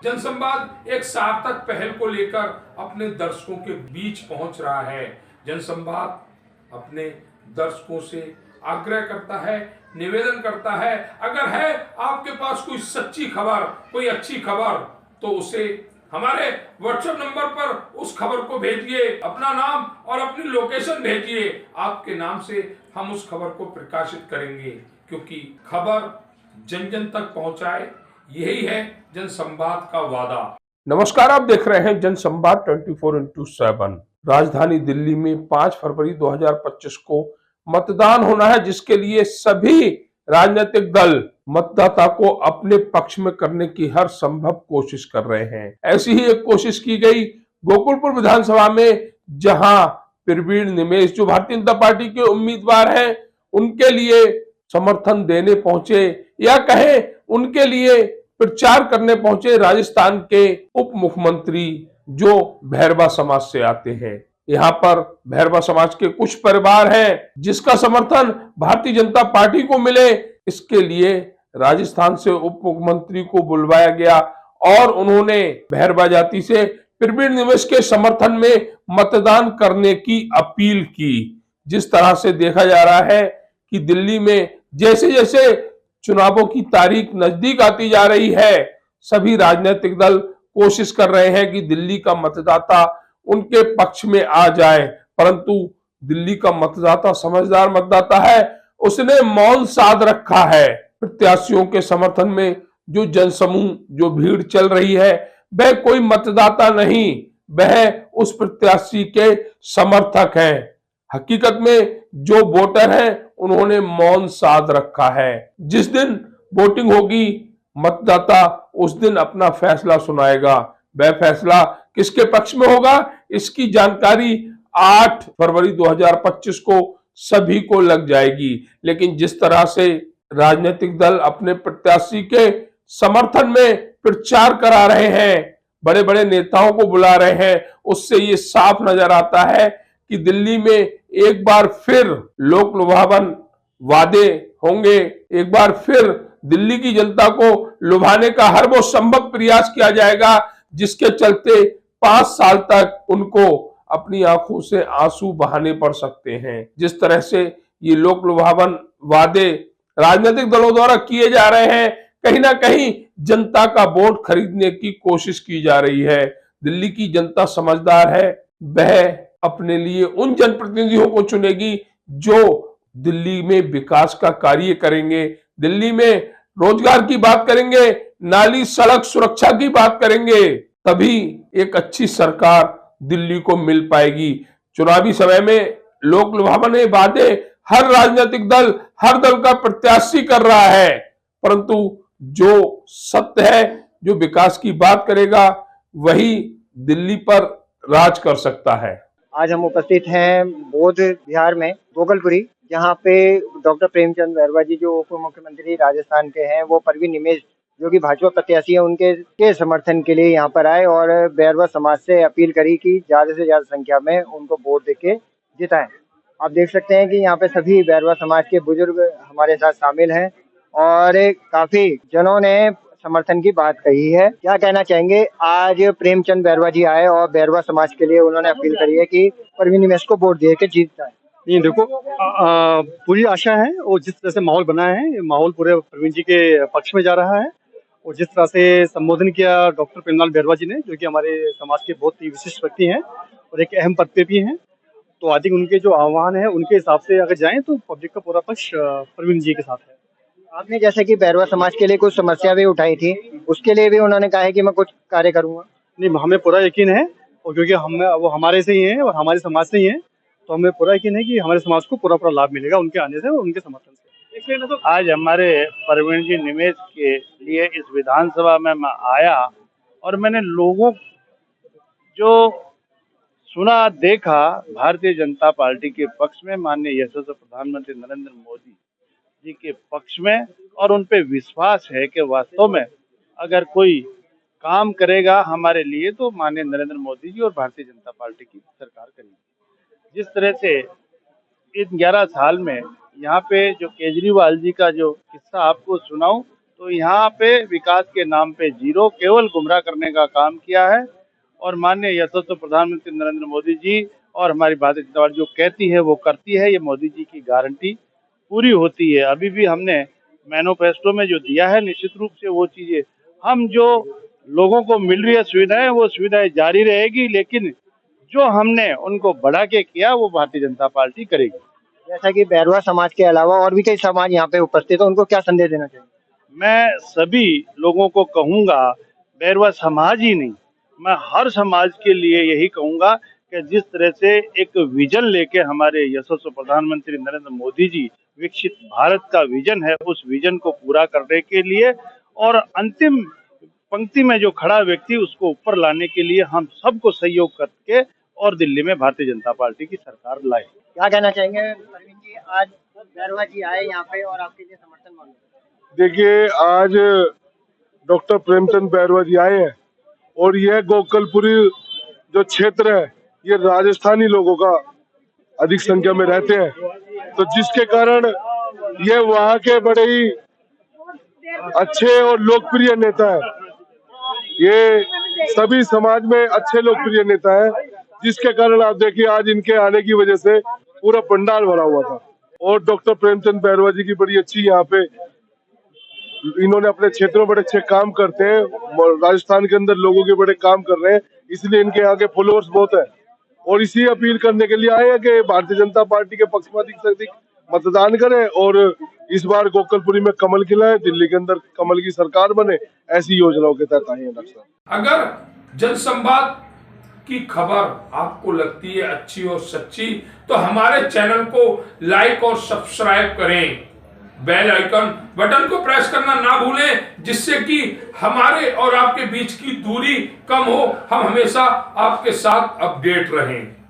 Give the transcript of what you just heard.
जनसंवाद एक सार्थक पहल को लेकर अपने दर्शकों के बीच पहुंच रहा है। जनसंवाद अपने दर्शकों से आग्रह करता है, निवेदन करता है, अगर है आपके पास कोई सच्ची खबर, कोई अच्छी खबर, तो उसे हमारे व्हाट्सएप नंबर पर उस खबर को भेजिए, अपना नाम और अपनी लोकेशन भेजिए। आपके नाम से हम उस खबर को प्रकाशित करेंगे, क्योंकि खबर जन जन तक पहुंचाए, यही है जनसंवाद का वादा। नमस्कार, आप देख रहे हैं जनसंवाद 24x7। राजधानी दिल्ली में 5 फरवरी 2025 को मतदान होना है, जिसके लिए सभी राजनीतिक दल मतदाता को अपने पक्ष में करने की हर संभव कोशिश कर रहे हैं। ऐसी ही एक कोशिश की गई गोकुलपुर विधानसभा में, जहां प्रवीण निमेश जो भारतीय जनता पार्टी के उम्मीदवार हैं, उनके लिए समर्थन देने पहुंचे, या कहें उनके लिए प्रचार करने पहुंचे राजस्थान के उप मुख्यमंत्री जो भैरवा समाज से आते हैं। यहाँ पर भैरवा समाज के कुछ परिवार हैं जिसका समर्थन भारतीय जनता पार्टी को मिले, इसके लिए राजस्थान से उप मुख्यमंत्री को बुलवाया गया और उन्होंने भैरवा जाति से प्रवीण निमेश के समर्थन में मतदान करने की अपील की। जिस तरह से देखा जा रहा है कि दिल्ली में जैसे जैसे चुनावों की तारीख नजदीक आती जा रही है, सभी राजनीतिक दल कोशिश कर रहे हैं कि दिल्ली का मतदाता उनके पक्ष में आ जाए, परंतु दिल्ली का मतदाता समझदार मतदाता है, उसने मौन साध रखा है। प्रत्याशियों के समर्थन में जो जनसमूह, जो भीड़ चल रही है, वह कोई मतदाता नहीं, वह उस प्रत्याशी के समर्थक हैं। हकीकत में जो वोटर हैं, उन्होंने मौन साध रखा है। जिस दिन वोटिंग होगी, मतदाता उस दिन अपना फैसला सुनाएगा। वह फैसला किसके पक्ष में होगा, इसकी जानकारी 8 फरवरी 2025 को सभी को लग जाएगी। लेकिन जिस तरह से राजनीतिक दल अपने प्रत्याशी के समर्थन में प्रचार करा रहे हैं, बड़े बड़े नेताओं को बुला रहे हैं, उससे ये साफ नजर आता है कि दिल्ली में एक बार फिर लोक लुभावन वादे होंगे, एक बार फिर दिल्ली की जनता को लुभाने का हर वो संभव प्रयास किया जाएगा, जिसके चलते 5 साल तक उनको अपनी आंखों से आंसू बहाने पड़ सकते हैं। जिस तरह से ये लोक लुभावन वादे राजनीतिक दलों द्वारा किए जा रहे हैं, कहीं ना कहीं जनता का वोट खरीदने की कोशिश की जा रही है। दिल्ली की जनता समझदार है, वह अपने लिए उन जनप्रतिनिधियों को चुनेगी जो दिल्ली में विकास का कार्य करेंगे, दिल्ली में रोजगार की बात करेंगे, नाली सड़क सुरक्षा की बात करेंगे, तभी एक अच्छी सरकार दिल्ली को मिल पाएगी। चुनावी समय में लोक लुभावन वादे हर राजनीतिक दल, हर दल का प्रत्याशी कर रहा है, परंतु जो सत्य है, जो विकास की बात करेगा, वही दिल्ली पर राज कर सकता है। आज हम उपस्थित हैं बोध बिहार में गोकुलपुरी, जहाँ पे डॉक्टर प्रेमचंद बैरवा जी जो उप मुख्यमंत्री राजस्थान के हैं, वो प्रवीण निमेश जो कि भाजपा प्रत्याशी है, उनके समर्थन के लिए यहाँ पर आए और बैरवा समाज से अपील करी कि ज्यादा से ज्यादा संख्या में उनको वोट देके जिताएं। आप देख सकते हैं कि यहाँ पे सभी बैरवा समाज के बुजुर्ग हमारे साथ शामिल हैं और काफी जनों ने समर्थन की बात कही है। क्या कहना चाहेंगे? आज प्रेमचंद बैरवा जी आए और बैरवा समाज के लिए उन्होंने अपील करी है कि प्रवीण निमेश को वोट दे के जीतता है। नहीं, देखो, पूरी आशा है और जिस तरह से माहौल बना है, माहौल पूरे प्रवीण जी के पक्ष में जा रहा है। और जिस तरह से संबोधन किया डॉक्टर प्रेमलाल बैरवा जी ने, जो कि हमारे समाज के बहुत ही विशिष्ट व्यक्ति हैं और एक अहम पद पे भी हैं, तो आज उनके जो आह्वान है उनके हिसाब से अगर जाएं तो पब्लिक का पूरा पक्ष प्रवीण जी के साथ है। आपने जैसे कि बैरवा समाज के लिए कुछ समस्या भी उठाई थी, उसके लिए भी उन्होंने कहा है कि मैं कुछ कार्य करूंगा। नहीं, हमें पूरा यकीन है, और क्योंकि वो हमारे से ही हैं और हमारे समाज से ही हैं, तो हमें पूरा यकीन है कि हमारे समाज को पूरा लाभ मिलेगा उनके आने से और उनके समर्थन से। आज हमारे प्रवीण जी निमेश के लिए इस विधानसभा में मैं आया और मैंने लोगों जो सुना, देखा, भारतीय जनता पार्टी के पक्ष में, माननीय यशस्वी प्रधानमंत्री नरेंद्र मोदी जी के पक्ष में, और उन पे विश्वास है कि वास्तव में अगर कोई काम करेगा हमारे लिए तो माननीय नरेंद्र मोदी जी और भारतीय जनता पार्टी की सरकार करेगी। जिस तरह से इन 11 साल में यहाँ पे जो केजरीवाल जी का जो किस्सा आपको सुनाऊं, तो यहाँ पे विकास के नाम पे जीरो, केवल गुमराह करने का काम किया है। और माननीय यशस्वी प्रधानमंत्री नरेंद्र मोदी जी और हमारी भारतीय जनता पार्टी जो कहती है वो करती है, ये मोदी जी की गारंटी पूरी होती है। अभी भी हमने मैनिफेस्टो में जो दिया है, निश्चित रूप से वो चीजें हम जो लोगों को मिल रही है सुविधाएं, वो सुविधाएं जारी रहेगी, लेकिन जो हमने उनको बढ़ा के किया वो भारतीय जनता पार्टी करेगी। जैसा कि बैरवा समाज के अलावा और भी कई समाज यहाँ पे उपस्थित है, उनको क्या संदेश देना चाहिए? मैं सभी लोगों को कहूंगा, बैरवा समाज ही नहीं, मैं हर समाज के लिए यही कहूंगा कि जिस तरह से एक विजन लेके हमारे यशस्वी प्रधानमंत्री नरेंद्र मोदी जी विकसित भारत का विजन है, उस विजन को पूरा करने के लिए और अंतिम पंक्ति में जो खड़ा व्यक्ति उसको ऊपर लाने के लिए हम सबको सहयोग करके और दिल्ली में भारतीय जनता पार्टी की सरकार लाए। क्या कहना चाहेंगे परवीन जी, आज बैरवा जी आए यहाँ पे और आपके लिए समर्थन मांगे? देखिए, आज डॉक्टर प्रेमचंद बैरवा जी आए हैं और यह गोकलपुरी जो क्षेत्र है ये राजस्थानी लोगों का अधिक संख्या में रहते हैं, तो जिसके कारण ये वहाँ के बड़े ही अच्छे और लोकप्रिय नेता है। ये सभी समाज में अच्छे लोकप्रिय नेता है, जिसके कारण आप देखिए आज इनके आने की वजह से पूरा पंडाल भरा हुआ था। और डॉक्टर प्रेमचंद बैरवा जी की बड़ी अच्छी यहाँ पे इन्होंने अपने क्षेत्र में बड़े अच्छे काम करते हैं, राजस्थान के अंदर लोगों के बड़े काम कर रहे हैं, इसलिए इनके यहाँ के फॉलोअर्स बहुत है। और इसी अपील करने के लिए आए हैं कि भारतीय जनता पार्टी के पक्ष में अधिक से अधिक मतदान करें और इस बार गोकलपुरी में कमल खिलाए, दिल्ली के अंदर कमल की सरकार बने, ऐसी योजनाओं के तहत आए हैं। डॉक्टर अगर जनसंवाद की खबर आपको लगती है अच्छी और सच्ची तो हमारे चैनल को लाइक और सब्सक्राइब करें, बेल आइकन बटन को प्रेस करना ना भूलें, जिससे कि हमारे और आपके बीच की दूरी कम हो, हम हमेशा आपके साथ अपडेट रहें।